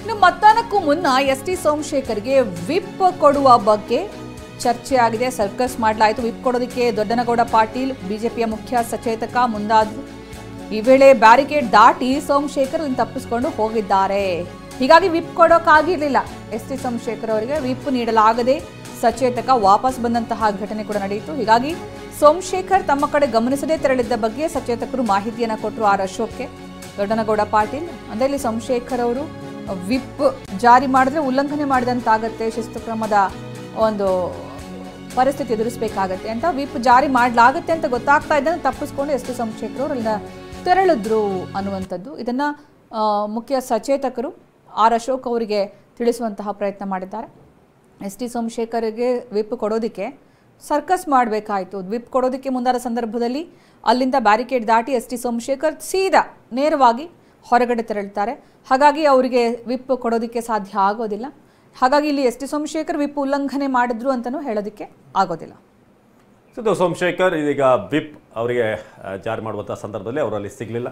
ಇನ್ನು ಮತದಾನಕ್ಕೂ ಮುನ್ನ S T ಸೋಮಶೇಖರ್ಗೆ whip ಕೊಡುವ ಬಗ್ಗೆ ಚರ್ಚೆ ಆಗಿದೆ. ಸರ್ಕಸ್ ಮಾಡಲಾಯಿತು. ವಿಪ್ ಕೊಡೋದಕ್ಕೆ ದೊಡ್ಡನಗೌಡ ಪಾಟೀಲ್ ಬಿಜೆಪಿಯ ಮುಖ್ಯ ಸಚೇತಕ ಮುಂದಾದ್ರು. ಈ ವೇಳೆ ಬ್ಯಾರಿಕೇಡ್ ದಾಟಿ ಸೋಮಶೇಖರ್ ತಪ್ಪಿಸಿಕೊಂಡು ಹೋಗಿದ್ದಾರೆ. ಹೀಗಾಗಿ ವಿಪ್ ಕೊಡೋಕ್ಕಾಗಿರಲಿಲ್ಲ. ಎಸ್ ಟಿ ಸೋಮಶೇಖರ್ ಅವರಿಗೆ ವಿಪ್ ನೀಡಲಾಗದೆ ಸಚೇತಕ ವಾಪಸ್ ಬಂದಂತಹ ಘಟನೆ ಕೂಡ ನಡೆಯಿತು. ಹೀಗಾಗಿ ಸೋಮಶೇಖರ್ ತಮ್ಮ ಕಡೆ ಗಮನಿಸದೇ ತೆರಳಿದ್ದ ಬಗ್ಗೆ ಸಚೇತಕರು ಮಾಹಿತಿಯನ್ನು ಕೊಟ್ಟರು ಆರ್ ಅಶೋಕ್ಗೆ. ದೊಡ್ಡನಗೌಡ ಪಾಟೀಲ್ ಅಂದ್ರೆ ಇಲ್ಲಿ ಸೋಮಶೇಖರ್ ಅವರು ವಿಪ್ ಜಾರಿ ಮಾಡಿದ್ರೆ ಉಲ್ಲಂಘನೆ ಮಾಡಿದಂತಾಗತ್ತೆ, ಶಿಸ್ತು ಕ್ರಮದ ಒಂದು ಪರಿಸ್ಥಿತಿ ಎದುರಿಸಬೇಕಾಗತ್ತೆ ಅಂತ ವಿಪ್ ಜಾರಿ ಮಾಡಲಾಗುತ್ತೆ ಅಂತ ಗೊತ್ತಾಗ್ತಾ ಇದ್ದಂತೆ ತಪ್ಪಿಸ್ಕೊಂಡು ಎಸ್ ಟಿ ಸೋಮಶೇಖರ್ ಅವರು ಅಲ್ಲಿಂದ ತೆರಳಿದ್ರು ಅನ್ನುವಂಥದ್ದು. ಇದನ್ನ ಮುಖ್ಯ ಸಚೇತಕರು ಆರ್ ಅಶೋಕ್ ಅವರಿಗೆ ತಿಳಿಸುವಂತಹ ಪ್ರಯತ್ನ ಮಾಡಿದ್ದಾರೆ. ಎಸ್ ಟಿ ಸೋಮಶೇಖರ್ಗೆ ವಿಪ್ ಕೊಡೋದಕ್ಕೆ ಸರ್ಕಸ್ ಮಾಡಬೇಕಾಯಿತು. ವಿಪ್ ಕೊಡೋದಕ್ಕೆ ಮುಂದಾದ ಸಂದರ್ಭದಲ್ಲಿ ಅಲ್ಲಿಂದ ಬ್ಯಾರಿಕೇಡ್ ದಾಟಿ ಎಸ್ ಟಿ ಸೋಮಶೇಖರ್ ಸೀದಾ ನೇರವಾಗಿ ಹೊರಗಡೆ ತೆರಳುತ್ತಾರೆ. ಹಾಗಾಗಿ ಅವರಿಗೆ ವಿಪ್ ಕೊಡೋದಕ್ಕೆ ಸಾಧ್ಯ ಆಗೋದಿಲ್ಲ. ಹಾಗಾಗಿ ಇಲ್ಲಿ ಎಸ್ ಟಿ ಸೋಮಶೇಖರ್ ವಿಪ್ ಉಲ್ಲಂಘನೆ ಮಾಡಿದ್ರು ಅಂತಲೂ ಹೇಳೋದಕ್ಕೆ ಆಗೋದಿಲ್ಲ. ಸೋಮಶೇಖರ್ ಇದೀಗ ವಿಪ್ ಅವರಿಗೆ ಜಾರಿ ಮಾಡುವಂಥ ಸಂದರ್ಭದಲ್ಲಿ ಅವರಲ್ಲಿ ಸಿಗಲಿಲ್ಲ.